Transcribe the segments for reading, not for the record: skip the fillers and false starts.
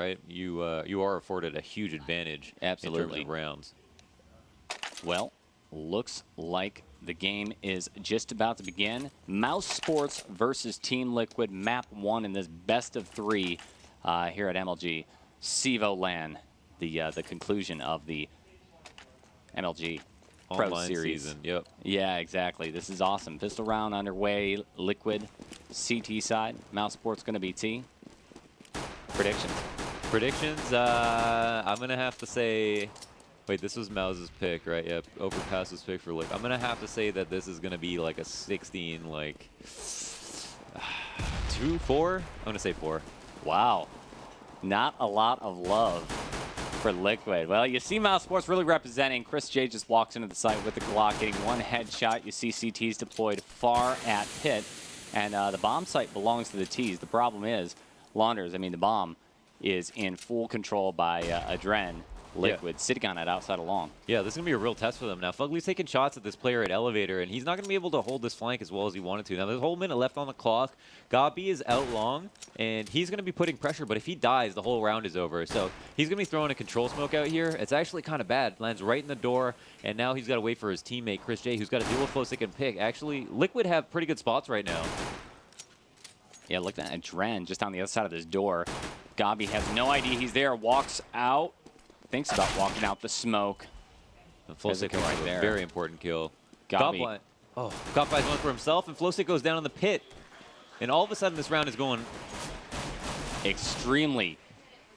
right? You are afforded a huge advantage Absolutely. in terms of rounds. Well, looks like the game is just about to begin. Mousesports versus Team Liquid, map 1 in this best of 3 here at MLG CEVO LAN, the conclusion of the MLG Pro Online Series. season, yep. Yeah, exactly. This is awesome. Pistol round underway. Liquid, CT side. Mousesports going to be T. Predictions. Predictions, I'm going to have to say... Wait, this was Mouse's pick, right? Yep, Overpass's pick for Liquid. I'm going to have to say that this is going to be like a 16, like... 2-4? I'm going to say 4. Wow. Not a lot of love for Liquid. Well, you see Mousesports really representing. Chris J just walks into the site with the Glock, getting one headshot. You see CTs deployed far at pit, and the bomb site belongs to the Ts. The problem is, Launders, I mean, the bomb is in full control by Adren. Liquid sitting on it outside of long. Yeah, this is going to be a real test for them. Now, Fugly's taking shots at this player at elevator, and he's not going to be able to hold this flank as well as he wanted to. Now, there's a whole minute left on the clock. Gabi is out long, and he's going to be putting pressure, but if he dies, the whole round is over. So he's going to be throwing a control smoke out here. It's actually kind of bad. Lands right in the door, and now he's got to wait for his teammate, Chris J, who's got to deal with Flowstick and Pick. Actually, Liquid have pretty good spots right now. Yeah, look at that. Adren just on the other side of this door. Gabi has no idea he's there, walks out. Thinks about walking out the smoke. Flowstick right there. Very important kill. Gabi. Oh, Gabi's going for himself, and Flowstick goes down in the pit. And all of a sudden, this round is going extremely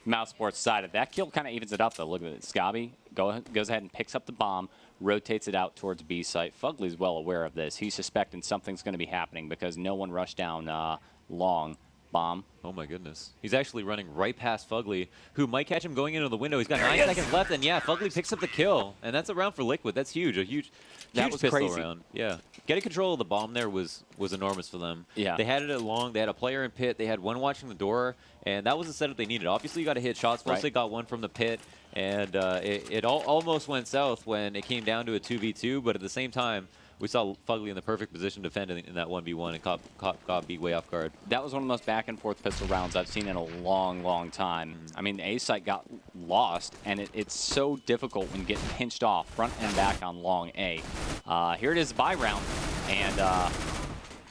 Mousesports sided. That kill kind of evens it up, though. Look at this. Gabi goes ahead and picks up the bomb, rotates it out towards B site. Fugly's well aware of this. He's suspecting something's going to be happening because no one rushed down long. Bomb. Oh my goodness. He's actually running right past Fugly, who might catch him going into the window. He's got 9 seconds left, and yeah, Fugly picks up the kill. And that's a round for Liquid. That's huge. A huge pistol crazy. round. Yeah. Getting control of the bomb there was enormous for them. Yeah. They had it at long. They had a player in pit. They had one watching the door, and that was the setup they needed. Obviously, you got to hit shots. Flowstick got one from the pit, and it almost went south when it came down to a 2v2, but at the same time, we saw Fugly in the perfect position to defend in that 1v1 and caught B way off guard. That was one of the most back-and-forth pistol rounds I've seen in a long, long time. I mean, the A site got lost, and it's so difficult when getting pinched off front and back on long A. Here it is, bye round, and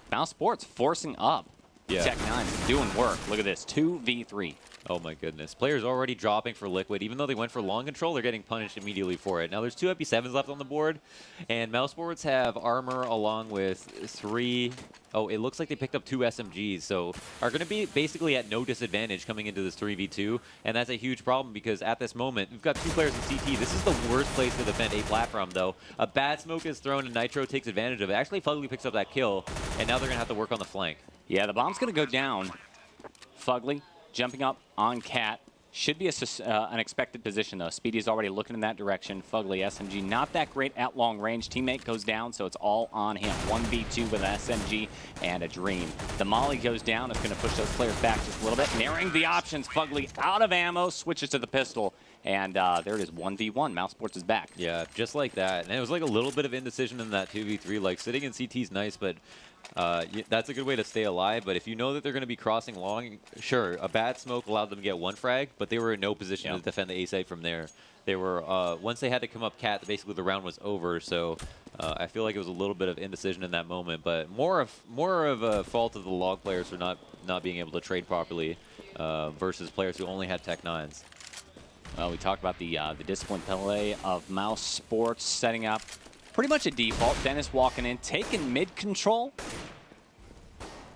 Mousesports forcing up. Yeah. Tech9's doing work. Look at this, 2v3. Oh my goodness. Players already dropping for Liquid. Even though they went for long control, they're getting punished immediately for it. Now there's 2 MP7s left on the board, and Mousesports have armor along with 3... Oh, it looks like they picked up 2 SMGs, so are going to be basically at no disadvantage coming into this 3v2, and that's a huge problem because at this moment, we've got 2 players in CT. This is the worst place to defend a platform, though. A bad smoke is thrown, and Nitro takes advantage of it. Actually, Fugly picks up that kill, and now they're going to have to work on the flank. Yeah, the bomb's going to go down. Fugly jumping up on Cat. Should be an expected position, though. Speedy's already looking in that direction. Fugly, SMG, not that great at long range. Teammate goes down, so it's all on him. 1v2 with an SMG and a Dream. The Molly goes down. It's going to push those players back just a little bit. Narrowing the options. Fugly out of ammo, switches to the pistol. And there it is, 1v1. Mousesports is back. Yeah, just like that. And it was like a little bit of indecision in that 2v3. Like, sitting in CT is nice, but that's a good way to stay alive. But if you know that they're going to be crossing long, sure, a bad smoke allowed them to get 1 frag, but they were in no position to defend the A site from there. They were, once they had to come up Cat, basically the round was over. So I feel like it was a little bit of indecision in that moment, but more of a fault of the log players for not being able to trade properly versus players who only had Tech-9s. Well, we talked about the discipline play of Mousesports setting up pretty much a default. Dennis walking in, taking mid control.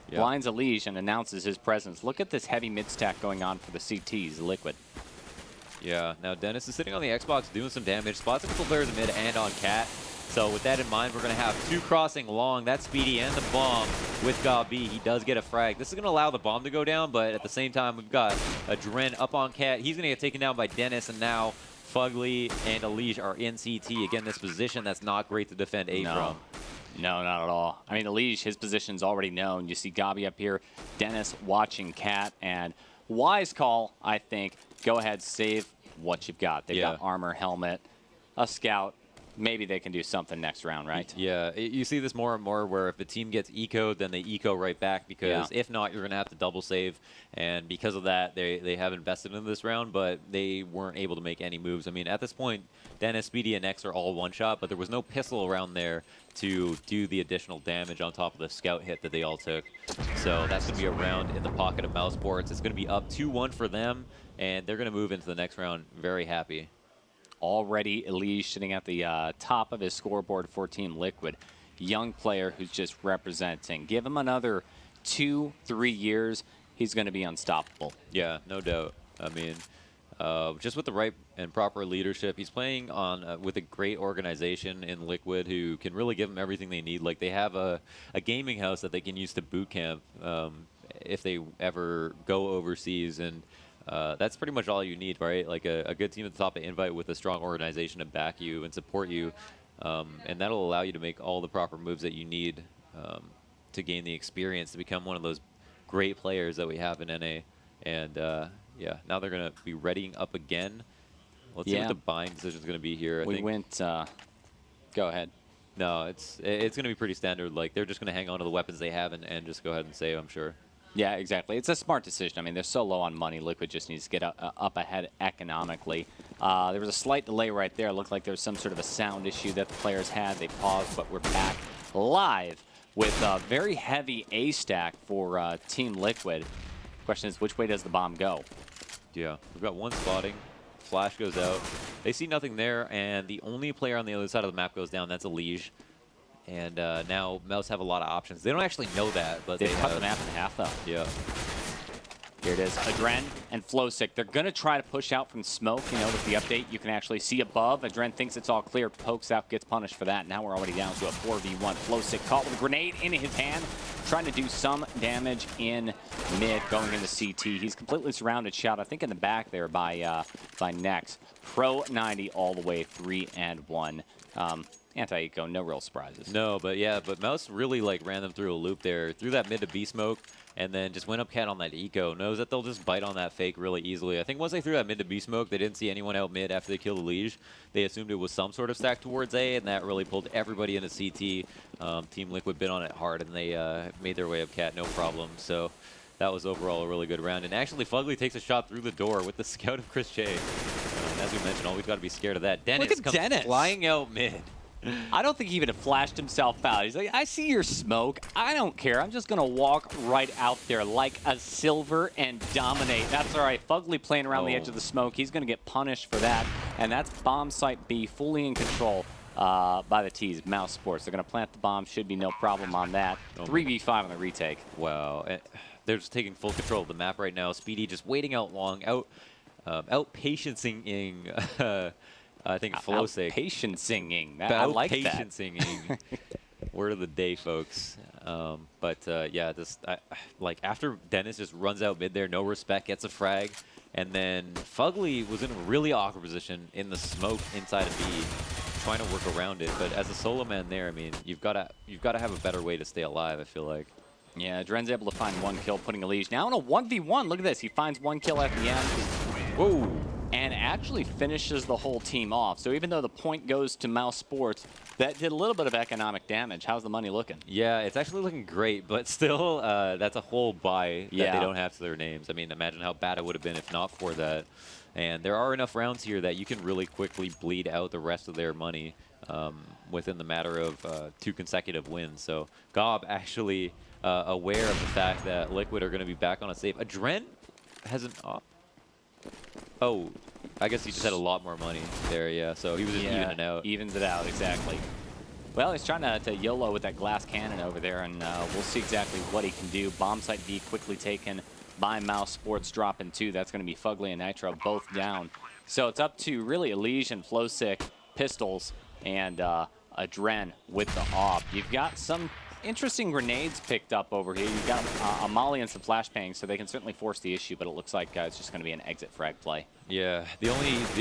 Yep. Blinds Elige and announces his presence. Look at this heavy mid stack going on for the CTs, Liquid. Yeah, now Dennis is sitting on the Xbox doing some damage. Spots a couple players in mid and on Cat. So with that in mind, we're going to have 2 crossing long. That's Speedy and the bomb with Gabi. He does get a frag. This is going to allow the bomb to go down, but at the same time, we've got a Dren up on Cat. He's going to get taken down by Dennis, and now Fugly and Elige are in CT. Again, this position that's not great to defend A from. No, not at all. I mean, Elige, his position's already known. You see Gabi up here, Dennis watching Cat, and wise call, I think. Go ahead, save what you've got. They've got armor, helmet, a scout. maybe they can do something next round, right? Yeah, you see this more and more where if the team gets ecoed, then they eco right back, because if not, you're going to have to double save. And because of that, they have invested in this round, but they weren't able to make any moves. I mean, at this point, Dennis, Speedy, and X are all one-shot, but there was no pistol around there to do the additional damage on top of the scout hit that they all took. So that's going to be a round in the pocket of Mousesports. It's going to be up 2-1 for them, and they're going to move into the next round very happy. Already Elige sitting at the top of his scoreboard for Team Liquid. Young player who's just representing. Give him another 2-3 years, he's going to be unstoppable. Yeah, no doubt. I mean, just with the right and proper leadership, he's playing on with a great organization in Liquid who can really give him everything they need. Like, they have a gaming house that they can use to boot camp if they ever go overseas, and that's pretty much all you need, right? Like a good team at the top of Invite with a strong organization to back you and support you, and that'll allow you to make all the proper moves that you need to gain the experience to become one of those great players that we have in NA. And yeah, now they're going to be readying up again. Let's see what the buying decision is going to be here. I think go ahead. No, it's going to be pretty standard. Like, they're just going to hang on to the weapons they have and just go ahead and save, I'm sure. Yeah, exactly. It's a smart decision. I mean, they're so low on money. Liquid just needs to get up ahead economically. There was a slight delay right there. It looked like there was some sort of a sound issue that the players had. They paused, but we're back live with a very heavy A stack for Team Liquid. Question is, which way does the bomb go? Yeah, we've got one spotting. Flash goes out. They see nothing there, and the only player on the other side of the map goes down. That's Elige. And now Mouse have a lot of options. They don't actually know that, but they cut the map in half, though. Yeah. Here it is. Adren and Flowsick. They're going to try to push out from smoke. You know, with the update, you can actually see above. Adren thinks it's all clear. Pokes out, gets punished for that. Now we're already down to a 4v1. Flowsick caught with a grenade in his hand, trying to do some damage in mid, going into CT. He's completely surrounded. Shot, I think, in the back there by Nex. Pro 90 all the way, 3-1. Anti-eco, no real surprises. No, but yeah, but Mouse really like ran them through a loop there, threw that mid to B smoke, and then just went up cat on that eco. Knows that they'll just bite on that fake really easily. I think once they threw that mid to B smoke, they didn't see anyone out mid after they killed Elige. They assumed it was some sort of stack towards A, and that really pulled everybody into CT. Team Liquid bit on it hard, and they made their way up cat, no problem. So that was overall a really good round. And actually, Fugly takes a shot through the door with the scout of Chris J. As we mentioned, always got to be scared of that. Dennis comes flying out mid. I don't think he even flashed himself out. He's like, I see your smoke. I don't care. I'm just going to walk right out there like a silver and dominate. That's all right. Fugly playing around the edge of the smoke. He's going to get punished for that. And that's bomb site B, fully in control by the T's, Mousesports. They're going to plant the bomb. Should be no problem on that. 3v5 on the retake. Wow. They're just taking full control of the map right now. Speedy just waiting out long, out-patiencing I think Flowsick. Patient singing. I like that. Patient singing. Word of the day, folks. Yeah, like after Dennis just runs out mid there, no respect, gets a frag, and then Fugly was in a really awkward position in the smoke inside of B, trying to work around it. But as a solo man there, I mean, you've got to have a better way to stay alive, I feel like. Yeah, Dren's able to find one kill, putting Elige now in a 1v1. Look at this. He finds one kill at the end. Whoa. And actually finishes the whole team off. So even though the point goes to Mousesports, that did a little bit of economic damage. How's the money looking? Yeah, it's actually looking great, but still, that's a whole buy that they don't have to their names. I mean, imagine how bad it would have been if not for that. And there are enough rounds here that you can really quickly bleed out the rest of their money within the matter of 2 consecutive wins. So Gob actually aware of the fact that Liquid are going to be back on a save. Adren hasn't... Oh, I guess he just had a lot more money there, yeah. So he was just evening it out. Evens it out, exactly. Well, he's trying to YOLO with that glass cannon over there, and we'll see exactly what he can do. Bomb site B quickly taken by Mousesports, dropping 2. That's going to be Fugly and Nitro both down. So it's up to really Elige and Flowsick, pistols, and Adren with the AWP. You've got some interesting grenades picked up over here. You've got a molly and some flashbangs, so they can certainly force the issue, but it looks like it's just going to be an exit frag play. Yeah, the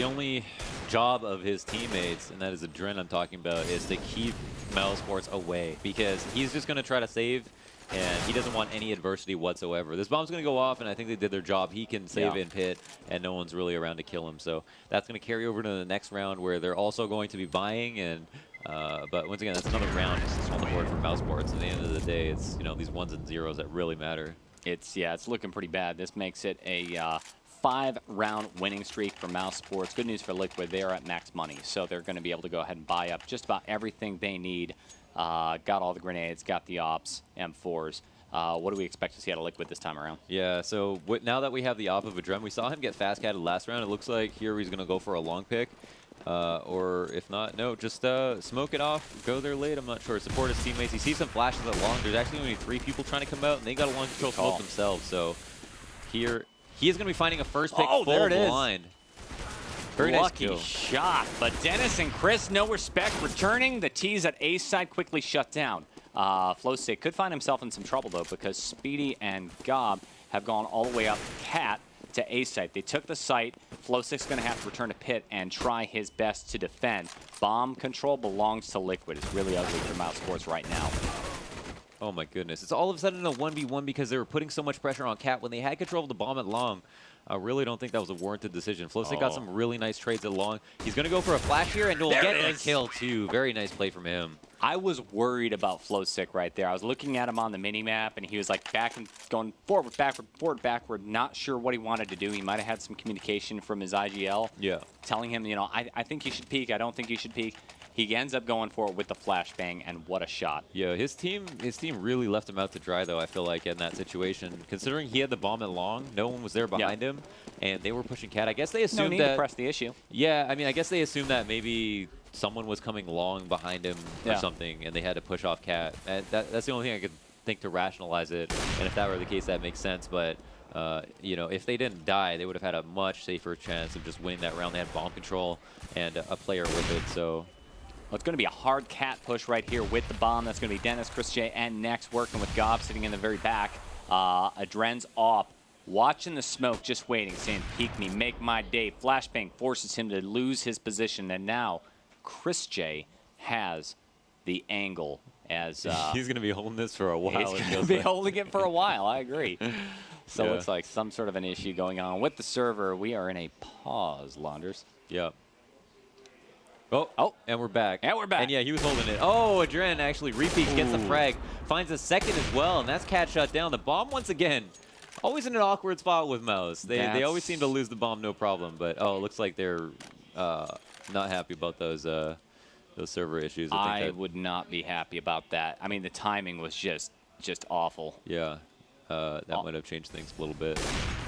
only job of his teammates, and that is Adren I'm talking about, is to keep Mousesports away, because he's just going to try to save and he doesn't want any adversity whatsoever. This bomb's going to go off, and I think they did their job. He can save in pit, and no one's really around to kill him. So that's going to carry over to the next round where they're also going to be buying. And but once again, that's another round just on the board for Mousesports. At the end of the day, it's these 1s and 0s that really matter. It's looking pretty bad. This makes it a 5-round winning streak for Mousesports. Good news for Liquid, they are at max money, so they're going to be able to go ahead and buy up just about everything they need. Got all the grenades, got the ops, M4s. What do we expect to see out of Liquid this time around? Yeah, so now that we have the op of Adrem, we saw him get fast-catted last round. It looks like here he's going to go for a long pick. Or if not, no, just smoke it off, go there late. I'm not sure. Support his teammates. He sees some flashes at long. There's actually only 3 people trying to come out, and they got a long control smoke themselves. So here, he is going to be finding a first pick full blind. Very Lucky nice shot, but Dennis and Chris, no respect, returning. The T's at A side quickly shut down. Flowstick could find himself in some trouble, though, because Speedy and Gob have gone all the way up Cat to A site. They took the site. Flowstick's going to have to return to pit and try his best to defend. Bomb control belongs to Liquid. It's really ugly for Mousesports right now. Oh my goodness. It's all of a sudden a 1v1 because they were putting so much pressure on Cat when they had control of the bomb at long. I really don't think that was a warranted decision. Flowstick got some really nice trades at long. He's going to go for a flash here, and he'll get a kill, too. Very nice play from him. I was worried about Flowstick right there. I was looking at him on the mini-map, and he was like back and going forward, backward, not sure what he wanted to do. He might have had some communication from his IGL telling him, I think you should peek. I don't think you should peek. He ends up going for it with the flashbang, and what a shot. Yeah, his team really left him out to dry, though, I feel like, in that situation. Considering he had the bomb at long, no one was there behind him, and they were pushing Cat. I guess they assumed no need to press the issue. Yeah, I mean, I guess they assumed that maybe someone was coming long behind him or something, and they had to push off Cat. And that's the only thing I could think to rationalize it, and if that were the case, that makes sense. But, if they didn't die, they would have had a much safer chance of just winning that round. They had bomb control and a player with it, so... Well, it's going to be a hard Cat push right here with the bomb. That's going to be Dennis, Chris J, and Nex working with Gob sitting in the very back. Adren's off, watching the smoke, just waiting, saying, peek me, make my day. Flashbang forces him to lose his position, and now Chris J has the angle as... he's going to be holding this for a while. He's going to be holding it for a while, I agree. So it looks like some sort of an issue going on with the server. We are in a pause, Launders. Yep. Oh, and we're back. And yeah, he was holding it. Oh, Adren actually repeats, gets the frag, finds a second as well, and that's Cat shut down. The bomb once again, always in an awkward spot with Mouse. They always seem to lose the bomb, no problem. But it looks like they're not happy about those server issues. I would not be happy about that. I mean, the timing was just awful. Yeah, that might have changed things a little bit.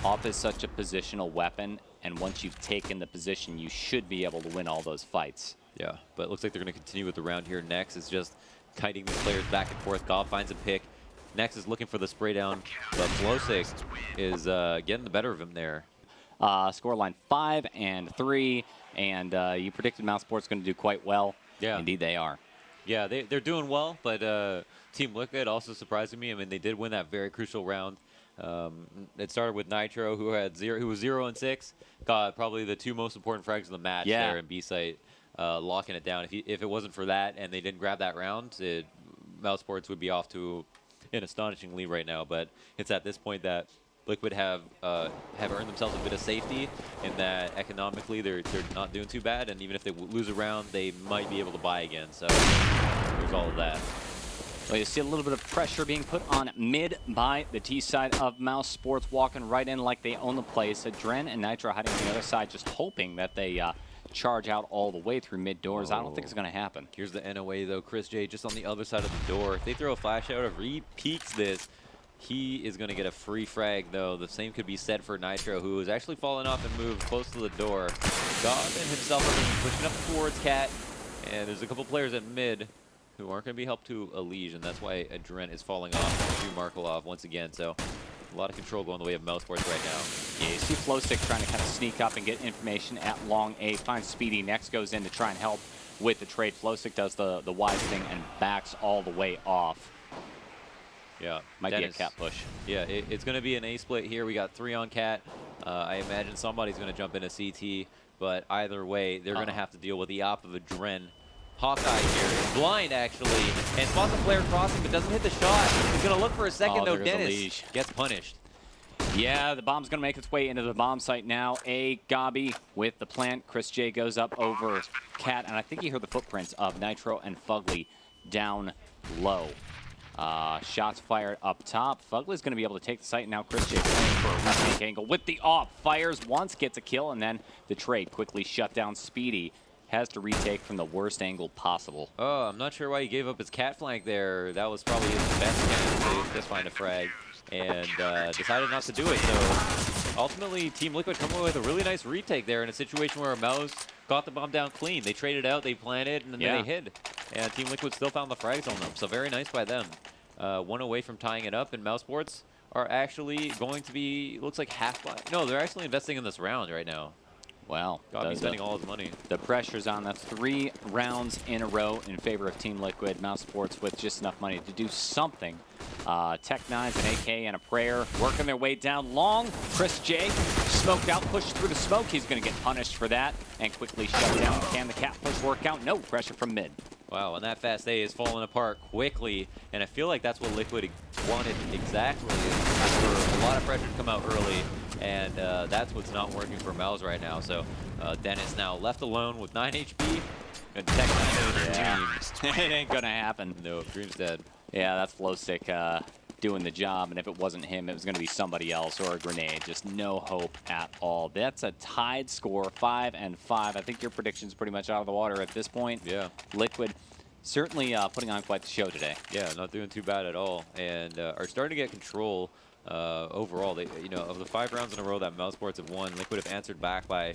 Off is such a positional weapon, and once you've taken the position, you should be able to win all those fights. Yeah, but it looks like they're going to continue with the round here. Nex is just kiting these players back and forth. Gob finds a pick. Nex is looking for the spray down, but Flowstick is getting the better of him there. Scoreline 5-3, and you predicted Mousesports going to do quite well. Yeah. Indeed they are. Yeah, they're doing well, but Team Liquid also surprising me. I mean, they did win that very crucial round. It started with Nitro, who was 0-6, got probably the 2 most important frags of the match there in B site, locking it down. If it wasn't for that and they didn't grab that round, Mousesports would be off to an astonishing lead right now. But it's at this point that Liquid have earned themselves a bit of safety in that economically they're not doing too bad, and even if they lose a round, they might be able to buy again. So there's all of that. Well, you see a little bit of pressure being put on mid by the T side of Mousesports, walking right in like they own the place. Adren and Nitro hiding on the other side, just hoping that they charge out all the way through mid doors. I don't think it's going to happen. Here's the NOA, though. Chris J just on the other side of the door. If they throw a flash out, if he peeks this, he is going to get a free frag, though. The same could be said for Nitro, who is actually falling off and moved close to the door. Gob and himself are going to be pushing up towards Cat, and there's a couple players at mid who aren't going to be helped to Elige, and that's why Adren is falling off to Markelov once again. So a lot of control going the way of Mousesports right now. Yeah, you see Flowstick trying to kind of sneak up and get information at long A. Finds Speedy. Next goes in to try and help with the trade. Flowstick does the wise thing and backs all the way off. Yeah, might be a Cat push. Yeah, it's going to be an A split here. We got 3 on Cat. I imagine somebody's going to jump into CT, but either way, they're going to have to deal with the op of Adren Hawkeye here is blind, actually, and spots the player crossing, but doesn't hit the shot. He's going to look for a second, though. Dennis gets punished. Yeah, the bomb's going to make its way into the bomb site now. Gabi with the plant. Chris J goes up over Cat, and I think you heard the footprints of Nitro and Fugly down low. Shots fired up top. Fugly's going to be able to take the site. Now Chris J playing for a retake angle with the op. Fires once, gets a kill, and then the trade quickly shut down. Speedy has to retake from the worst angle possible. Oh, I'm not sure why he gave up his cat flank there. That was probably his best chance to just find a frag, and decided not to do it. So ultimately, Team Liquid come away with a really nice retake there in a situation where Mouse got the bomb down clean. They traded out, they planted, and then they hid. And Team Liquid still found the frags on them. So very nice by them. One away from tying it up, and Mousesports are actually going to be, looks like half by. No, they're actually investing in this round right now. Wow. Got me spending all his money. The pressure's on. That's 3 rounds in a row in favor of Team Liquid. Mousesports with just enough money to do something. Tech-9s, an AK, and a prayer working their way down long. Chris J smoked out, pushed through the smoke. He's going to get punished for that and quickly shut down. Can the cat push work out? No pressure from mid. Wow, and that fast A is falling apart quickly, and I feel like that's what Liquid wanted exactly, for a lot of pressure to come out early, and that's what's not working for Mouse right now. So Dennis now left alone with 9 HP, and Tech-9 It ain't gonna happen. No, Dream's dead. Yeah, that's Flowstick doing the job, and if it wasn't him, it was gonna be somebody else or a grenade. Just no hope at all. That's a tied score, 5-5. I think your prediction's pretty much out of the water at this point. Yeah. Liquid certainly putting on quite the show today. Yeah, not doing too bad at all, and are starting to get control overall. They, of the 5 rounds in a row that Mousesports have won, Liquid have answered back by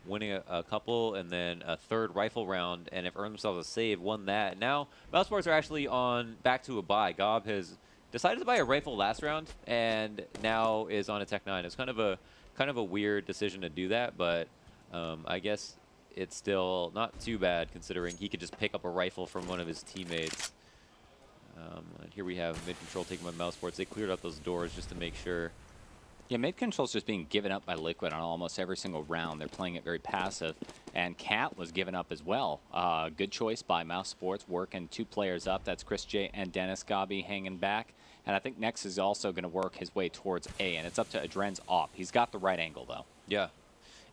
winning a couple, and then a 3rd rifle round, and have earned themselves a save, won that. Now Mousesports are actually on back to a bye. Gob has decided to buy a rifle last round, and now is on a Tech-9. It's kind of a weird decision to do that, but I guess it's still not too bad considering he could just pick up a rifle from one of his teammates. And here we have mid-control taken by Mousesports. They cleared out those doors just to make sure. Yeah, mid-control's just being given up by Liquid on almost every single round. They're playing it very passive, and Cat was given up as well. Good choice by Mousesports, working 2 players up. That's Chris J and Dennis. Gabi hanging back. And I think Nex is also going to work his way towards A, and it's up to Adren's op. He's got the right angle, though. Yeah.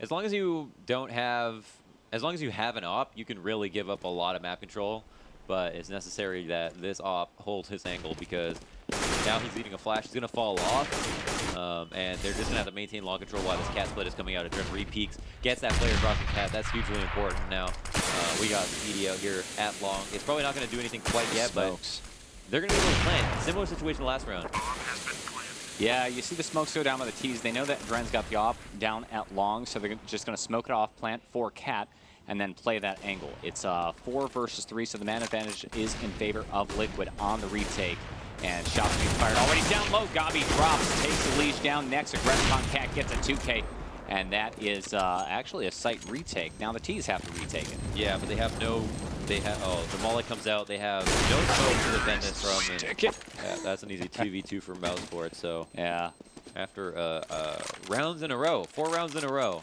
As long as you have an op, you can really give up a lot of map control, but it's necessary that this op holds his angle, because now he's leading a flash. He's going to fall off, and they're just going to have to maintain long control while this cat split is coming out. Adren re-peeks, gets that player crossing cat. That's hugely important now. We got Speedy out here at long. It's probably not going to do anything quite yet, but they're going to be able to plant. Similar situation last round. Yeah, you see the smoke go down by the T's. They know that Dren's got the op down at long, so they're just going to smoke it off, plant for Cat, and then play that angle. It's 4 versus 3, so the man advantage is in favor of Liquid on the retake. And shots being fired already down low. Gabi drops, takes the leash down. Next, aggressive on Cat, gets a 2K. And that is actually a site retake. Now the T's have to retake it. Yeah, but they have no... the molly comes out. They have no smoke to defend this from. Yeah, that's an easy 2v2 for Mousesports. So yeah, after rounds in a row, 4 rounds in a row,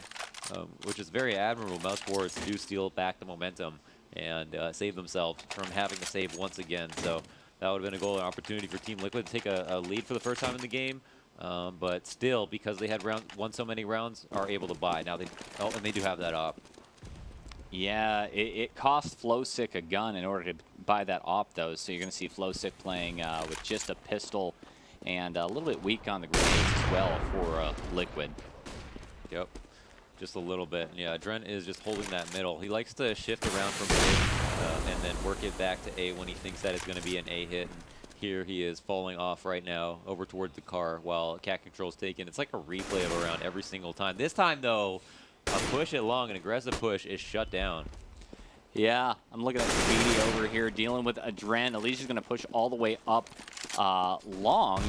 which is very admirable, Mousesports do steal back the momentum and save themselves from having to save once again. So that would have been a goal and opportunity for Team Liquid to take a lead for the first time in the game. But still, because they had won so many rounds, are able to buy. Now and they do have that op. Yeah, it cost Flowstick a gun in order to buy that op, though. So you're going to see Flowstick playing with just a pistol and a little bit weak on the grenades as well for Liquid. Yep, just a little bit. Yeah, Dren is just holding that middle. He likes to shift around from mid and then work it back to A when he thinks that it's going to be an A hit. And here he is falling off right now over towards the car while cat control's taken. It's like a replay of a round every single time. This time, though, a push it long, an aggressive push is shut down. Yeah, I'm looking at Speedy over here dealing with Adren. Alicia's going to push all the way up long,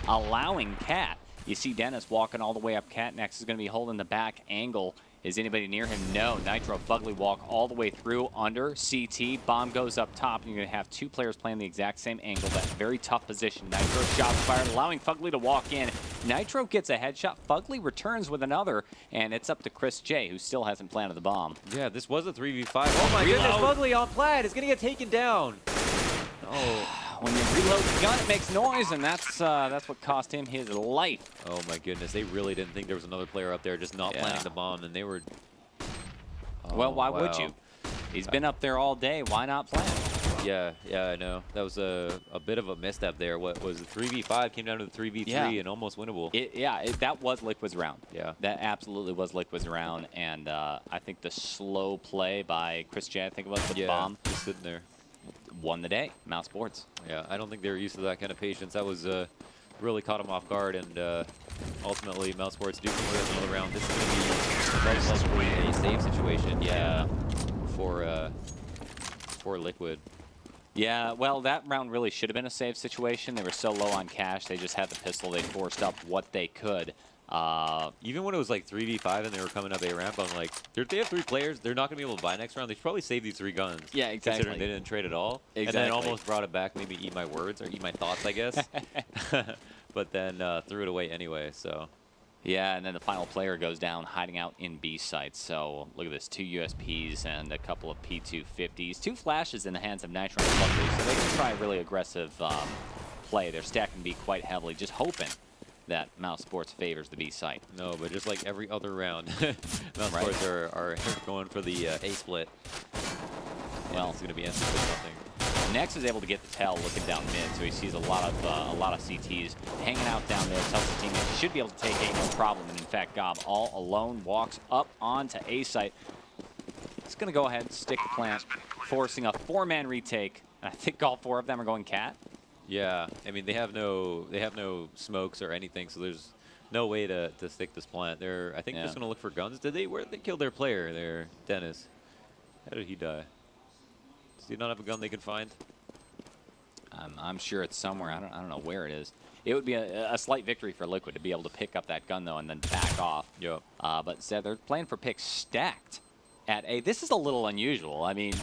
allowing Cat. You see Dennis walking all the way up. Cat next is going to be holding the back angle. Is anybody near him? No. Nitro, Fugly walk all the way through under CT. Bomb goes up top, and you're going to have two players playing the exact same angle. That's a very tough position. Nitro shots fired, allowing Fugly to walk in. Nitro gets a headshot. Fugly returns with another, and it's up to Chris J, who still hasn't planted the bomb. Yeah, this was a 3v5. Oh my goodness, Fugly on Plaid is going to get taken down. Oh. When you reload the gun, it makes noise, and that's what cost him his life. Oh my goodness, they really didn't think there was another player up there just not planting the bomb, and they were... Oh, well, why would you? He's been up there all day. Why not plant? Yeah, I know. That was a bit of a misstep there. What was the 3v5 came down to the 3v3 and almost winnable. That was Liquid's round. Yeah. That absolutely was Liquid's round, and I think the slow play by Chris J, I think it was, with the bomb. Just sitting there. Won the day. Mousesports. Yeah, I don't think they were used to that kind of patience. That was really caught them off guard, and ultimately Mousesports do come with another round. This is going to be probably a save situation. Yeah, for Liquid. Yeah, well, that round really should have been a save situation. They were so low on cash. They just had the pistol. They forced up what they could. Even when it was like 3v5 and they were coming up A ramp, I'm like, they have 3 players. They're not going to be able to buy next round. They should probably save these 3 guns. Yeah, exactly. Considering they didn't trade at all. Exactly. And then almost brought it back, maybe eat my words or eat my thoughts, I guess. But then threw it away anyway, so. Yeah, and then the final player goes down, hiding out in B sites. So look at this, 2 USPs and a couple of P250s. 2 flashes in the hands of Nitro and Fugly, so they can try a really aggressive play. They're stacking B quite heavily, just hoping that Mousesports favors the B site. No, but just like every other round, Mousesports are going for the A split. Well, it's going to be instant nothing. Nex is able to get the tell looking down mid, so he sees a lot of CTs hanging out down there. Tells the teammate he should be able to take A no problem. And in fact, Gob all alone walks up onto A site. He's going to go ahead and stick the plant, forcing a 4-man retake. And I think all 4 of them are going cat. Yeah, I mean they have no smokes or anything, so there's no way to stick this plant. They're just gonna look for guns. Where did they kill their player there, Dennis? How did he die? Does he not have a gun they can find? I'm sure it's somewhere. I don't know where it is. It would be a slight victory for Liquid to be able to pick up that gun though and then back off. Yep. But instead they're playing for picks stacked at A. This is a little unusual. I mean,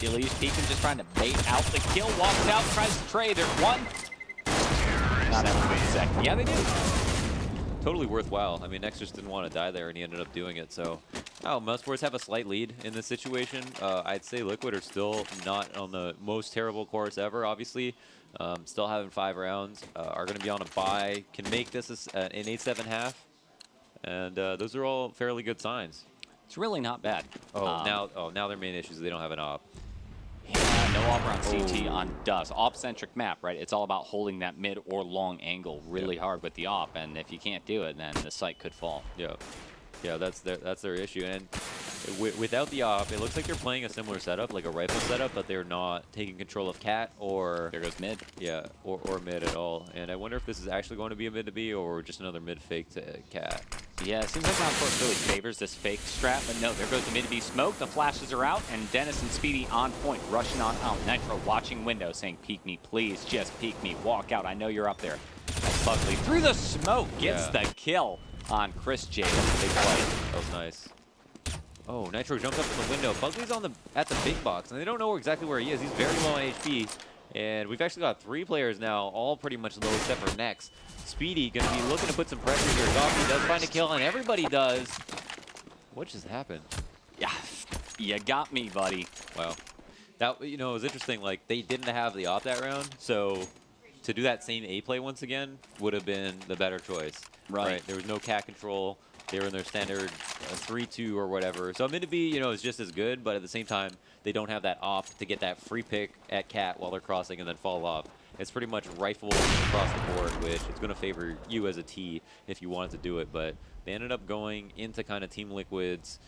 Elise Pekin just trying to bait out the kill, walks out, tries to trade. There's one. Not every second. Yeah, they do. Totally worthwhile. I mean, Nex just didn't want to die there, and he ended up doing it. So, Mousesports have a slight lead in this situation. I'd say Liquid are still not on the most terrible course ever, obviously. Still having 5 rounds. Are going to be on a bye. Can make this an 8-7 half. And those are all fairly good signs. It's really not bad. Now their main issue is they don't have an op. Yeah, no op on CT on Dust. Op-centric map, right? It's all about holding that mid or long angle really hard with the op, and if you can't do it, then the site could fall. Yeah, that's their issue. And without the op, it looks like they're playing a similar setup, like a rifle setup, but they're not taking control of cat or... There goes mid. Yeah, or mid at all. And I wonder if this is actually going to be a mid to B or just another mid fake to cat. Yeah, it seems like Mousesports really favors this fake strat, but no, there goes the mid to B smoke. The flashes are out, and Dennis and Speedy on point, rushing on out. Nitro watching window, saying, peek me, please, just peek me, walk out, I know you're up there. As Buckley through the smoke gets the kill on Chris J. That's a big play. That was nice. Oh, Nitro jumped up in the window. Buckley's at the big box, and they don't know exactly where he is. He's very low on HP, and we've actually got 3 players now, all pretty much low except for Nex. Speedy going to be looking to put some pressure here. Goffy does find a kill, and everybody does. What just happened? Yeah, you got me, buddy. Wow. That, it was interesting. Like, they didn't have the op that round, so to do that same A play once again would have been the better choice. Right. There was no cat control. They were in their standard 3-2 or whatever. So mid to B, is just as good, but at the same time, they don't have that op to get that free pick at cat while they're crossing and then fall off. It's pretty much rifle across the board, which is going to favor you as a T if you wanted to do it. But they ended up going into kind of Team Liquid's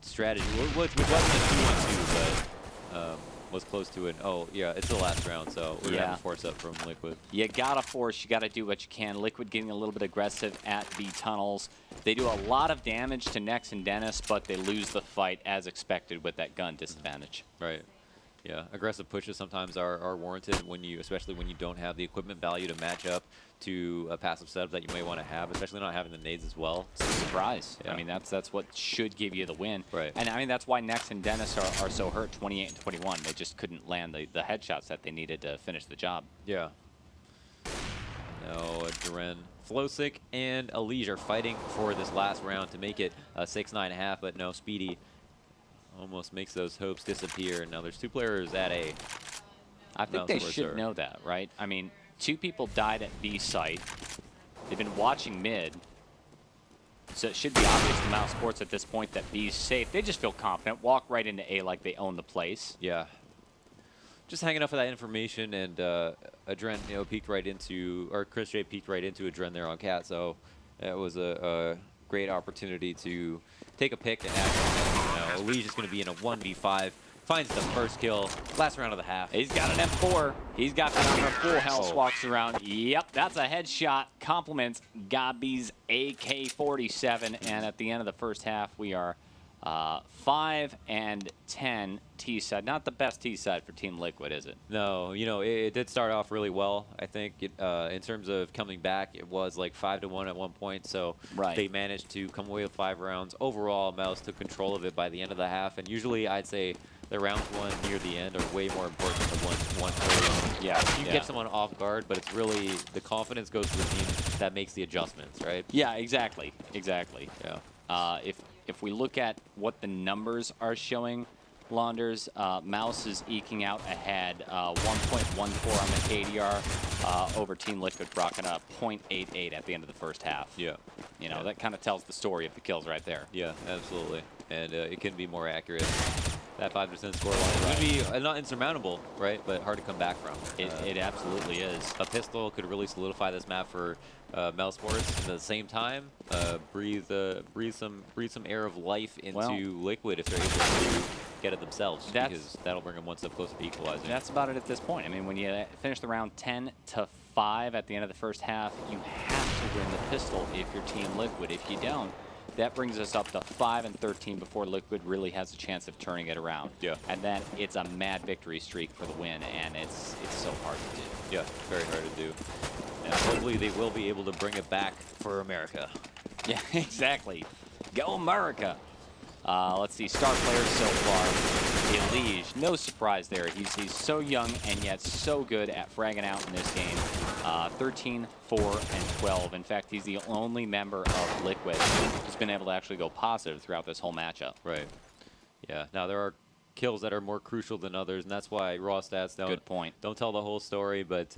strategy, which wasn't a 2-1-2, but was close to it. Oh, yeah, it's the last round, so we're going to have to force up from Liquid. You got to force. You got to do what you can. Liquid getting a little bit aggressive at B tunnels. They do a lot of damage to Nex and Dennis, but they lose the fight as expected with that gun disadvantage. Right. Yeah, aggressive pushes sometimes are warranted especially when you don't have the equipment value to match up to a passive setup that you may want to have, especially not having the nades as well. It's a surprise. Yeah. I mean, that's what should give you the win. Right. And I mean, that's why Nex and Dennis are so hurt, 28 and 21. They just couldn't land the headshots that they needed to finish the job. Yeah. No, Duren, Flosick, and Elige are fighting for this last round to make it 6-9.5, but no, Speedy almost makes those hopes disappear. Now there's 2 players at A. I think they should know that, right? I mean, 2 people died at B site. They've been watching mid. So it should be obvious to Mousesports at this point that B's safe. They just feel confident, walk right into A like they own the place. Yeah. Just hanging up for that information, and Adren, peeked right into, or Chris J peeked right into Adren there on Cat, so that was a great opportunity to take a pick and act. Elige is going to be in a 1v5. Finds the first kill, last round of the half. He's got an M4. He's got that on full health, walks around. Yep, that's a headshot. Compliments Gabi's AK-47. And at the end of the first half, we are 5 and 10 T-side. Not the best T-side for Team Liquid, is it? No, it did start off really well. I think in terms of coming back, it was like 5-1 at one point. So they managed to come away with 5 rounds. Overall, Mouse took control of it by the end of the half. And usually, I'd say the rounds won near the end are way more important than the one early on. Yeah, you get someone off guard, but it's really the confidence goes to the team that makes the adjustments, right? Yeah, exactly. Yeah. If we look at what the numbers are showing, Launders, Mouse is eking out ahead, 1.14 on the KDR over Team Liquid, rocking up 0.88 at the end of the first half. Yeah. That kind of tells the story of the kills right there. Yeah, absolutely. And it can be more accurate. That 5% score line would be not insurmountable, right? But hard to come back from. It absolutely is. A pistol could really solidify this map for Mousesports. At the same time, breathe some air of life into Liquid if they're able to get it themselves, because that'll bring them one step closer to equalizing. That's about it at this point. I mean, when you finish the round 10-5 at the end of the first half, you have to win the pistol if you're Team Liquid. If you don't, that brings us up to 5 and 13 before Liquid really has a chance of turning it around. Yeah. And then it's a mad victory streak for the win, and it's so hard to do. Yeah, very hard to do. And hopefully they will be able to bring it back for America. Yeah, exactly. Go America. Let's see, star players so far. Elige, no surprise there. He's so young and yet so good at fragging out in this game. 13, 4, and 12. In fact, he's the only member of Liquid who's been able to actually go positive throughout this whole matchup. Right. Yeah. Now there are kills that are more crucial than others, and that's why raw stats don't tell the whole story. But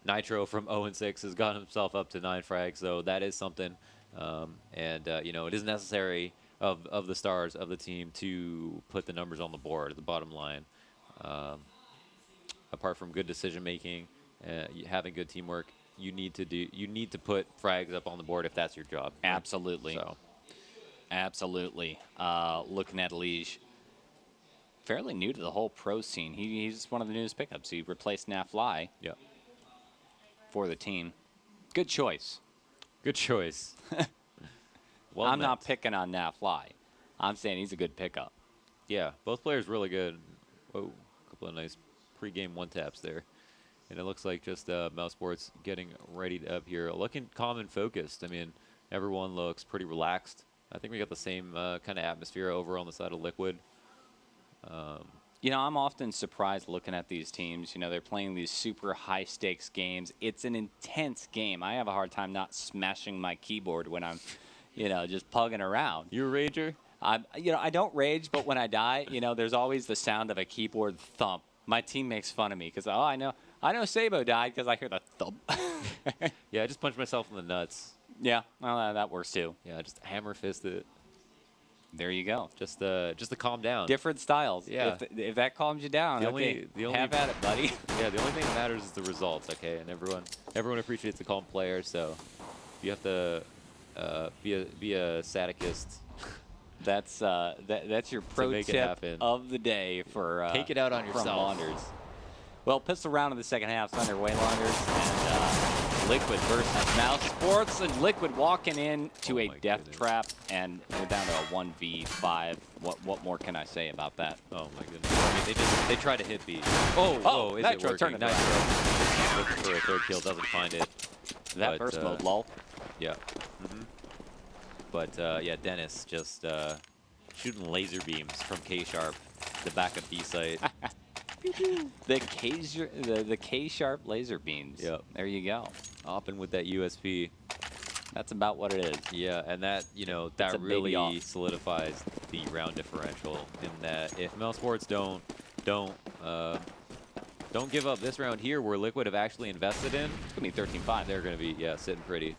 Nitro from 0-6 has gotten himself up to 9 frags, so that is something. It is necessary of the stars of the team to put the numbers on the board at the bottom line. Apart from good decision making, having good teamwork, you need to put frags up on the board if that's your job. Absolutely. So. Absolutely. Looking at Elige, fairly new to the whole pro scene. He's one of the newest pickups. He replaced Nafly for the team. Good choice. Good choice. Well I'm not picking on Nafly. I'm saying he's a good pickup. Yeah, both players really good. Whoa, a couple of nice pre-game one-taps there. And it looks like just Mousesports getting ready up here. Looking calm and focused. I mean, everyone looks pretty relaxed. I think we got the same kind of atmosphere over on the side of Liquid. I'm often surprised looking at these teams. They're playing these super high-stakes games. It's an intense game. I have a hard time not smashing my keyboard when I'm, just pugging around. You a rager? I don't rage, but when I die, there's always the sound of a keyboard thump. My team makes fun of me because, I know Sabo died because I hear the thump. Yeah, I just punched myself in the nuts. Yeah, well, that works too. Yeah, just hammer fist it. There you go. Just to calm down. Different styles. Yeah. If that calms you down, have at it, buddy. Yeah, the only thing that matters is the results, okay? And everyone appreciates a calm player, so you have to be a sadicist. That's your pro tip of the day for take it out on yourself. Launders. Well, pistol round in the second half is underway, Launders, and Liquid versus Mousesports, and Liquid walking in to a death trap, and we're down to a 1v5. What more can I say about that? Oh my goodness. I mean, they try to hit B. Oh, is it Nitro working? turned it around. Nitro looking for a third kill, doesn't find it. That burst mode, lol. Yeah. But yeah, Dennis just shooting laser beams from K-Sharp, the backup B site. The K-Sharp laser beams. Yep. There you go. Opping with that USP. That's about what it is. Yeah, and that, you know, that really solidifies the round differential in that if Mousesports don't give up this round here where Liquid have actually invested in, It's going to be 13-5. they're going to be, yeah, sitting pretty.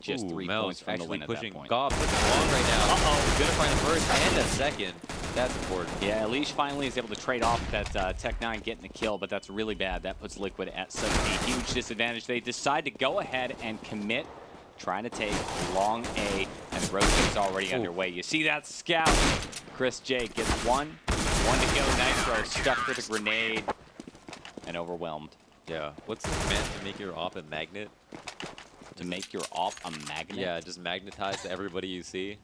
Just 3 points from the win at pushing that point. Gob pushing long right now. Uh-oh. Gonna find a first and a second. That's important. Yeah, Leash finally is able to trade off that Tech9 getting the kill, but that's really bad. That puts Liquid at such a huge disadvantage. They decide to go ahead and commit, trying to take long A, and the rotate's already underway. You see that scout. Chris J gets one to go. Nitro stuck with a grenade and overwhelmed. Yeah. What's the command to make your op a magnet? To make your op a magnet? Yeah, just magnetize to everybody you see.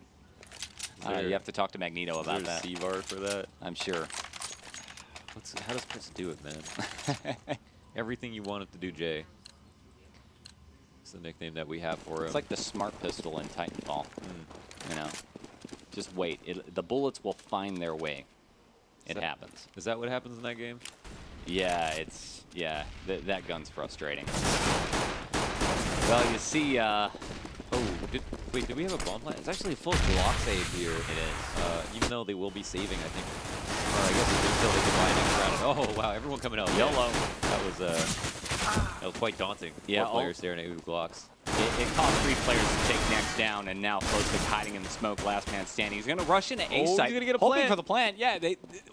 You have to talk to Magneto about that. Is there a C-bar for that? I'm sure. How does Chris do it, man? Everything you want it to do, Jay. It's the nickname that we have for him. It's like the smart pistol in Titanfall. You know, just wait. The bullets will find their way. It happens. Is that what happens in that game? Yeah, that gun's frustrating. Well, you see, wait, do we have a bomb plant? It's actually a full block save here. It is. Even though they will be saving, I think. Or I guess until they can buy next round. Oh, wow, everyone coming out. YOLO. That was quite daunting. Yeah, 4 players staring at Uber blocks. It cost 3 players to take next down, and now Flowstick hiding in the smoke, last man standing. He's going to rush into A site. He's going to get a hoping plant. for the plant. Yeah,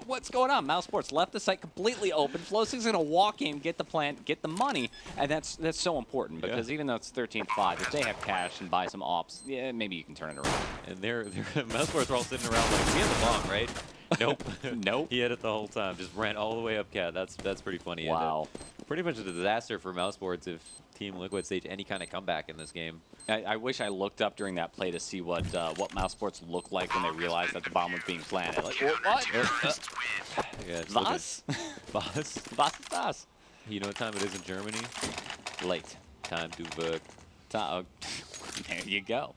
what's going on? Mousesports left the site completely open. Flowstick's going to walk in, get the plant, get the money, and that's so important because even though it's 13-5, if they have cash and buy some ops, yeah, maybe you can turn it around. And Mousesports are all sitting around like, we have the bomb, right? Nope. Nope. He had it the whole time. Just ran all the way up cat. That's pretty funny. Wow. Pretty much a disaster for Mousesports if Team Liquid stage any kind of comeback in this game. I wish I looked up during that play to see what Mousesports looked like when they realized that the bomb was being planted. Like, what? Yeah, Was? Was? Was? You know what time it is in Germany? Late. Time to work. There you go.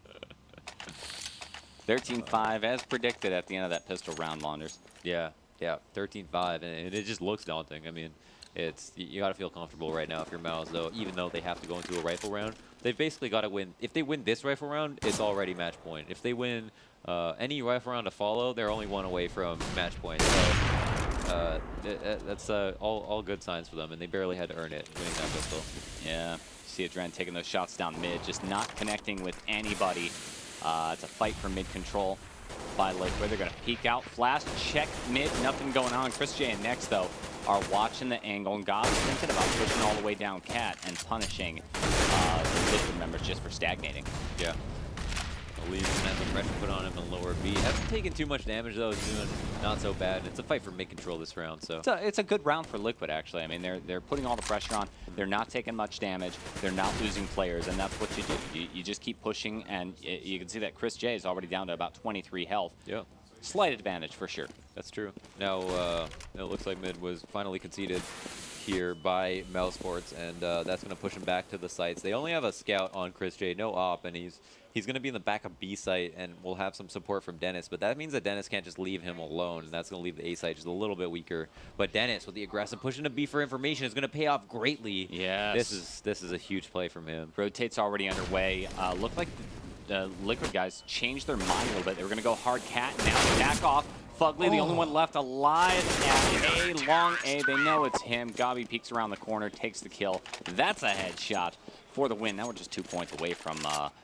13-5, as predicted at the end of that pistol round, Launders. Yeah, 13-5, and it just looks daunting. I mean, you got to feel comfortable right now if you're Mouse, though. Even though they have to go into a rifle round, they've basically got to win. If they win this rifle round, it's already match point. If they win any rifle round to follow, they're only one away from match point. So that's all good signs for them, and they barely had to earn it winning that pistol. Yeah, see Adren taking those shots down mid, just not connecting with anybody. It's a fight for mid control by Liquid. They're going to peek out, flash, check mid, nothing going on. Chris J and Next, though, are watching the angle, and Gob's thinking about pushing all the way down Cat and punishing the Liquid members just for stagnating. Yeah. Leaves and has some pressure put on him in lower B. Hasn't taken too much damage, though. He's doing not so bad. It's a fight for mid control this round, so. It's a good round for Liquid, actually. I mean, they're putting all the pressure on. They're not taking much damage. They're not losing players, and that's what you do. You just keep pushing, and you can see that Chris J is already down to about 23 health. Yeah. Slight advantage, for sure. That's true. Now, it looks like mid was finally conceded here by Mousesports, and that's going to push him back to the sites. They only have a scout on Chris J, no op, and he's going to be in the back of B site, and we'll have some support from Dennis, but that means that Dennis can't just leave him alone, and that's going to leave the A site just a little bit weaker. But Dennis, with the aggressive push into B for information, is going to pay off greatly. Yes. This is a huge play from him. Rotate's already underway. Looked like the Liquid guys changed their mind a little bit. They were going to go hard Cat, now back off. Fugly, the only one left alive at A, long A. They know it's him. Gabi peeks around the corner, takes the kill. That's a headshot for the win. Now we're just 2 points away from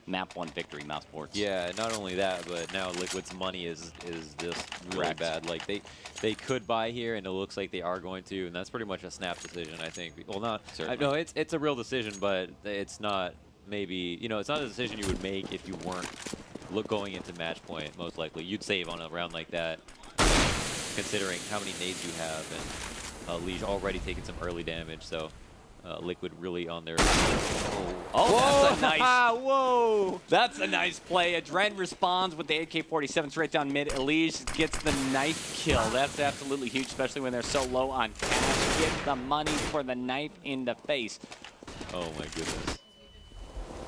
map 1 victory, Mousesports. Yeah, not only that, but now Liquid's money is just really bad. Like they could buy here, and it looks like they are going to, and that's pretty much a snap decision, I think. Well, not no, it's a real decision, but it's not maybe it's not a decision you would make if you weren't going into match point. Most likely, you'd save on a round like that, considering how many nades you have, and Liege already taking some early damage. So Liquid really on their. Oh, that's a nice. Whoa! That's a nice play. Adren responds with the AK-47 straight down mid. Elige gets the knife kill. That's absolutely huge, especially when they're so low on cash. Get the money for the knife in the face. Oh my goodness.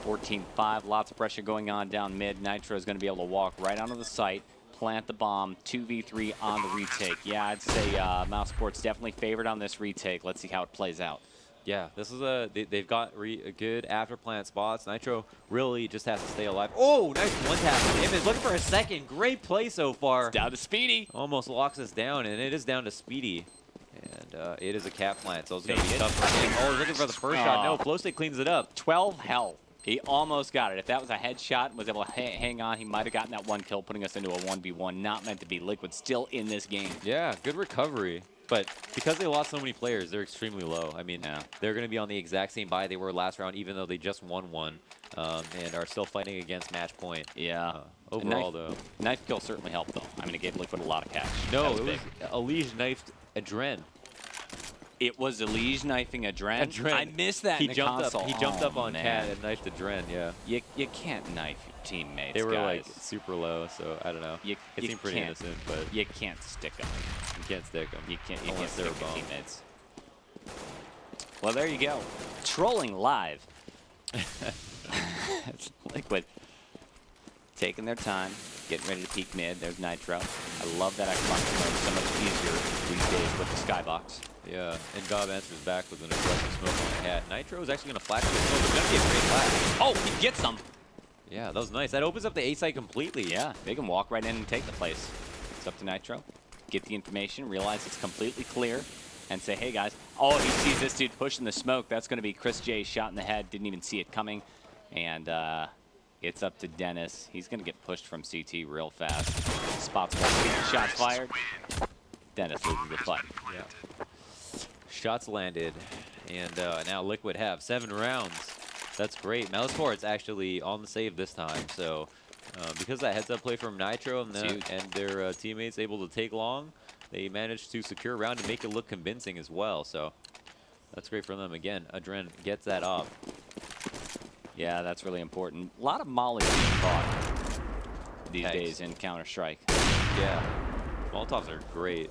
14-5, lots of pressure going on down mid. Nitro is going to be able to walk right onto the site, plant the bomb, 2v3 on the retake. Yeah, I'd say Mousesports definitely favored on this retake. Let's see how it plays out. Yeah, this is they've got good after plant spots. Nitro really just has to stay alive. Oh, nice one tap. Image looking for a second. Great play so far. It's down to Speedy. Almost locks us down, and it is down to Speedy. And it is a cap plant, so it's going to be tough for him. Oh, looking for the first shot. No, Flowstick cleans it up. 12 health. He almost got it. If that was a headshot, was able to hang on, he might have gotten that one kill, putting us into a 1v1. Not meant to be. Liquid still in this game. Yeah, good recovery. But because they lost so many players, they're extremely low. I mean, they're going to be on the exact same buy they were last round, even though they just won one and are still fighting against match point. Yeah. Overall, though. Knife kill certainly helped, though. I mean, it gave Liquid a lot of cash. No, it was Elige knifed Adren. It was Elige knifing Adren? I missed that in the console. He jumped up on Cat and knifed Adren, yeah. You can't knife your teammates, They were guys. like super low, so I don't know. It seemed pretty innocent, but you can't stick them. You can't stick them. You can't Unless stick they're your bomb. teammates. Well, there you go. Trolling live. Liquid taking their time, getting ready to peek mid. There's Nitro. I love that exclamation mark. So much easier these days with the skybox. Yeah, and Gob answers back with an aggressive smoke on the hat. Nitro is actually going to flash this smoke. It's going to be a great flash. Oh, he gets them. Yeah, that was nice. That opens up the A site completely. Yeah, they can walk right in and take the place. It's up to Nitro. Get the information, realize it's completely clear, and say, hey, guys. Oh, he sees this dude pushing the smoke. That's going to be Chris J shot in the head. Didn't even see it coming. And it's up to Dennis. He's going to get pushed from CT real fast. Spots one. Shots fired. Dennis loses the fight. Yeah. Shots landed, and now Liquid have 7 rounds. That's great. Mousesports actually on the save this time, so because that heads-up play from Nitro and their teammates able to take long, they managed to secure a round and make it look convincing as well. So that's great for them. Again, Adren gets that off. Yeah, that's really important. A lot of mollies being caught these days in Counter-Strike. Yeah, Molotovs are great.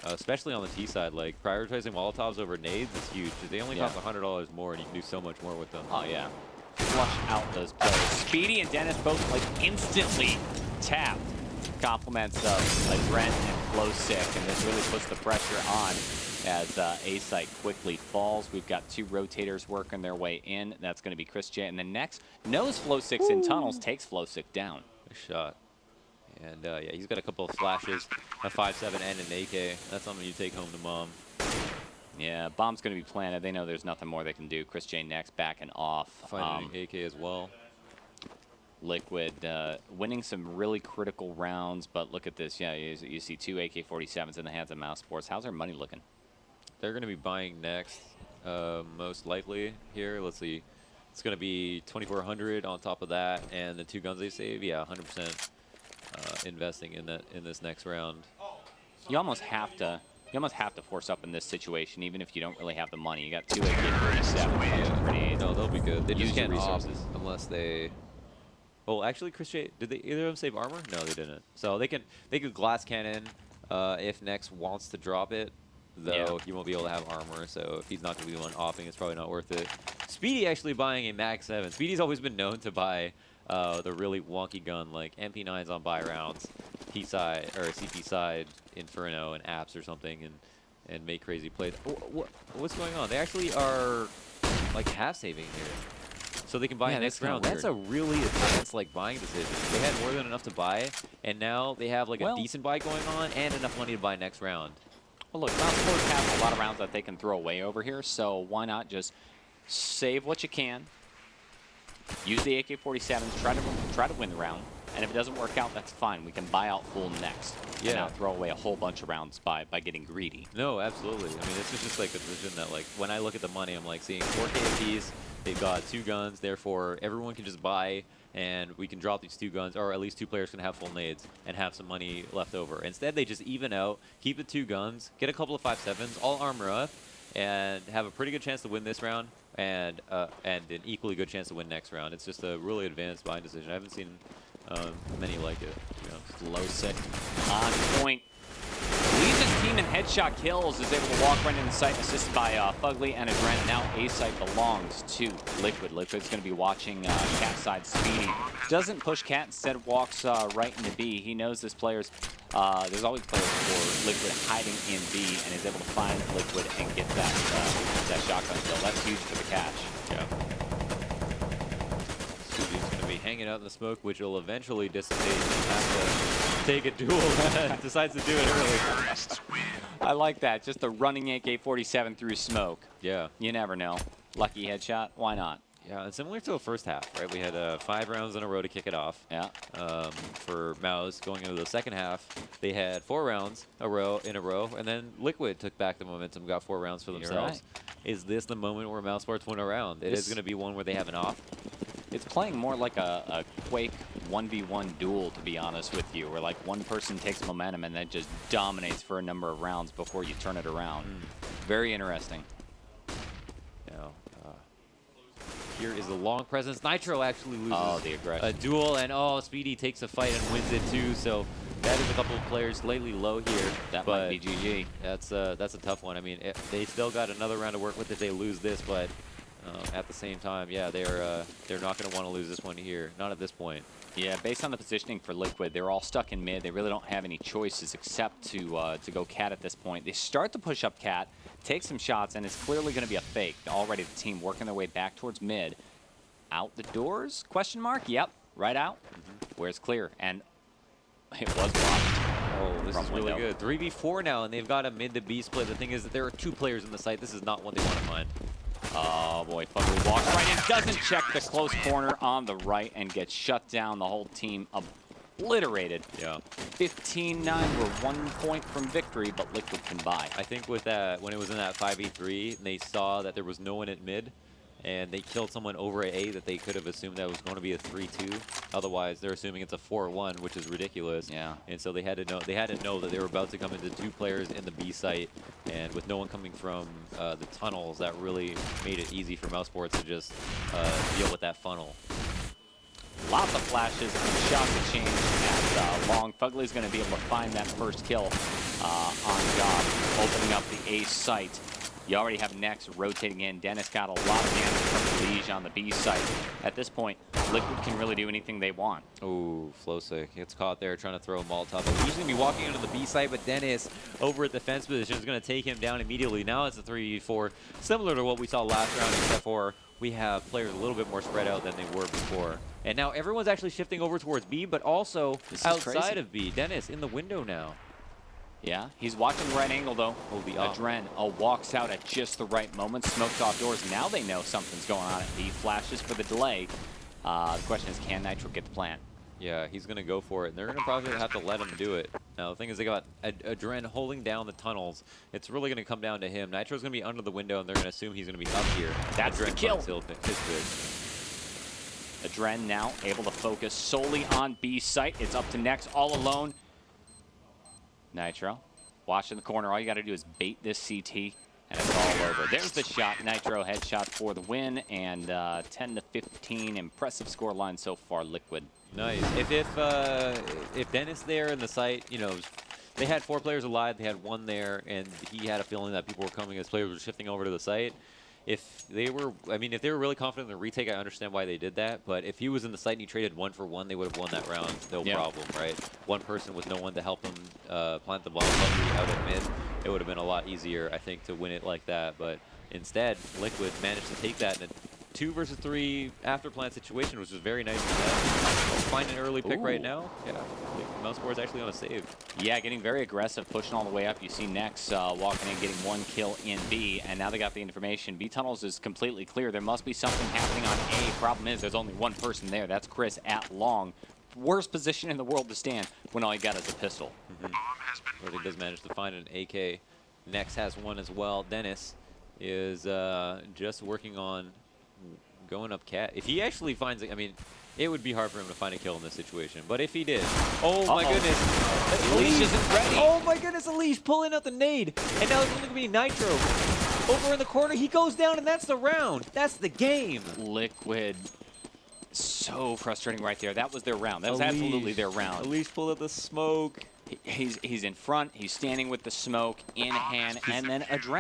Especially on the T side, like prioritizing Molotovs over nades is huge. They only cost $100 more, and you can do so much more with them. Oh yeah, flush out those players. Speedy and Dennis both like instantly tapped. Compliments of Adren and Flowstick, and this really puts the pressure on as A site quickly falls. We've got 2 rotators working their way in. That's going to be Chris J, and then next knows Flowstick's in tunnels, takes Flowstick down. Nice shot. And yeah, he's got a couple of flashes, a 5.7 and an AK. That's something you take home to mom. Yeah, bomb's going to be planted. They know there's nothing more they can do. Chris J next, backing off. Finding an AK as well. Liquid winning some really critical rounds, but look at this. Yeah, you see 2 AK-47s in the hands of Mousesports. How's their money looking? They're going to be buying next, most likely here. Let's see. It's going to be 2,400 on top of that, and the 2 guns they save. Yeah, 100%. Investing in this next round. You almost have to force up in this situation, even if you don't really have the money. You got 2 AK-47. No, they'll be good. They just Use your can't opt resources unless they. Well, actually, Chris J, did either of them save armor? No, they didn't. So they could glass cannon if Nex wants to drop it. Though he won't be able to have armor, so if he's not going to be the one opping, it's probably not worth it. Speedy actually buying a Mag 7. Speedy's always been known to buy the really wonky gun like MP9s on buy rounds, P side or CP side Inferno and apps or something, and make crazy plays. What's going on? They actually are like half saving here, so they can buy next round. That's a really advanced like buying decision. They had more than enough to buy, and now they have like a decent buy going on and enough money to buy next round. Well, look, Mousesports have a lot of rounds that they can throw away over here, so why not just save what you can, use the AK-47s, try to win the round, and if it doesn't work out, that's fine. We can buy out full next. Yeah. And not throw away a whole bunch of rounds by getting greedy. No, absolutely. I mean, this is just like a decision that, like, when I look at the money, I'm like seeing 4K apiece. They've got 2 guns, therefore everyone can just buy, and we can drop these 2 guns, or at least 2 players can have full nades and have some money left over. Instead, they just even out, keep the 2 guns, get a couple of 5.7s, all armor up, and have a pretty good chance to win this round, and an equally good chance to win next round. It's just a really advanced buying decision. I haven't seen many like it. Low sick on point. Leads his team in headshot kills, is able to walk right in the site, assisted by Fugly and Adren. Now A site belongs to Liquid. Liquid's going to be watching Cat side Speedy. Doesn't push Cat, instead walks right into B. He knows this player's, there's always players for Liquid hiding in B, and is able to find Liquid and get that shotgun kill. That's huge for the cash. Yeah. Speedy's going to be hanging out in the smoke, which will eventually dissipate and have to take a duel. Decides to do it early. I like that. Just the running AK-47 through smoke. Yeah. You never know. Lucky headshot. Why not? Yeah, and similar to the first half, right? We had 5 rounds in a row to kick it off. Yeah. For Mouse going into the second half, they had 4 rounds in a row, and then Liquid took back the momentum, got 4 rounds for themselves. Right. Is this the moment where Mousesports win a round? It is going to be one where they have an off. It's playing more like a Quake 1v1 duel, to be honest with you, where like one person takes momentum and then just dominates for a number of rounds before you turn it around. Very interesting. Now, here is the long presence. Nitro actually loses the aggression. a duel, and Speedy takes a fight and wins it too. So that is a couple of players slightly low here. That but might be GG. That's a tough one. I mean, they still got another round to work with if they lose this, but at the same time, yeah, they're not going to want to lose this one here. Not at this point. Yeah, based on the positioning for Liquid, they're all stuck in mid. They really don't have any choices except to go Cat at this point. They start to push up Cat, take some shots, and it's clearly going to be a fake. Already the team working their way back towards mid. Out the doors? Question mark? Yep, right out. Where it's clear, and it was blocked. Oh, this is really window. good. 3v4 now, and they've got a mid to B split. The thing is that there are 2 players in the site. This is not what they want to find. Oh boy, Fugly walks right in, doesn't check the close corner on the right, and gets shut down. The whole team obliterated. Yeah. 15-9, we're 1 point from victory, but Liquid can buy. I think with that, when it was in that 5v3, they saw that there was no one at mid, and they killed someone over at A that they could have assumed that was going to be a 3-2. Otherwise, they're assuming it's a 4-1, which is ridiculous. Yeah. And so they had to know that they were about to come into 2 players in the B site, and with no one coming from the tunnels, that really made it easy for Mousesports to just deal with that funnel. Lots of flashes and shots exchange at long. Fugly's going to be able to find that first kill on job, opening up the A site. You already have Nex rotating in. Dennis got a lot of damage from Liege on the B site. At this point, Liquid can really do anything they want. Oh, Flowsick gets caught there trying to throw a Molotov. He's going to be walking into the B site, but Dennis over at the fence position is going to take him down immediately. Now it's a 3v4, similar to what we saw last round, except for we have players a little bit more spread out than they were before. And now everyone's actually shifting over towards B, but also outside of B. Dennis in the window now. Yeah, he's watching the right angle, though. Oh, the Adren walks out at just the right moment, smoked off doors. Now they know something's going on at B. Flashes for the delay. The question is, can Nitro get the plant? Yeah, he's going to go for it, and they're going to probably have to let him do it. Now, the thing is, they got Adren holding down the tunnels. It's really going to come down to him. Nitro's going to be under the window, and they're going to assume he's going to be up here. That's the kill. Adren Adren now able to focus solely on B site. It's up to Nex all alone. Nitro, watch in the corner. All you got to do is bait this CT, and it's all over. There's the shot. Nitro headshot for the win, and 10-15. Impressive score line so far, Liquid. Nice. If Dennis there in the site, you know, they had 4 players alive. They had 1 there, and he had a feeling that people were coming as players were shifting over to the site. If they were really confident in the retake, I understand why they did that. But if he was in the site and he traded 1 for 1, they would have won that round, no problem, right? One person with no one to help them plant the bomb out at mid, it would have been a lot easier, I think, to win it like that. But instead, Liquid managed to take that in a 2 versus 3 after plant situation, which was very nice for them. Find an early pick right now. Yeah, Mousesports actually on a save. Yeah, getting very aggressive, pushing all the way up. You see Nex walking in, getting 1 kill in B, and now they got the information. B tunnels is completely clear. There must be something happening on A. Problem is, there's only 1 person there. That's Chris at long. Worst position in the world to stand when all you got is a pistol. But he does manage to find an AK. Nex has 1 as well. Dennis is just working on going up Cat. If he actually finds it, I mean, it would be hard for him to find a kill in this situation. But if he did, oh my goodness, Leash isn't ready. Oh my goodness, Leash pulling out the nade, and now it's going to be Nitro Over in the corner, he goes down, and that's the round. That's the game. Liquid. So frustrating right there. That was their round. That was absolutely their round. Elise pulled out the smoke. He's in front. He's standing with the smoke in hand, and then a drown.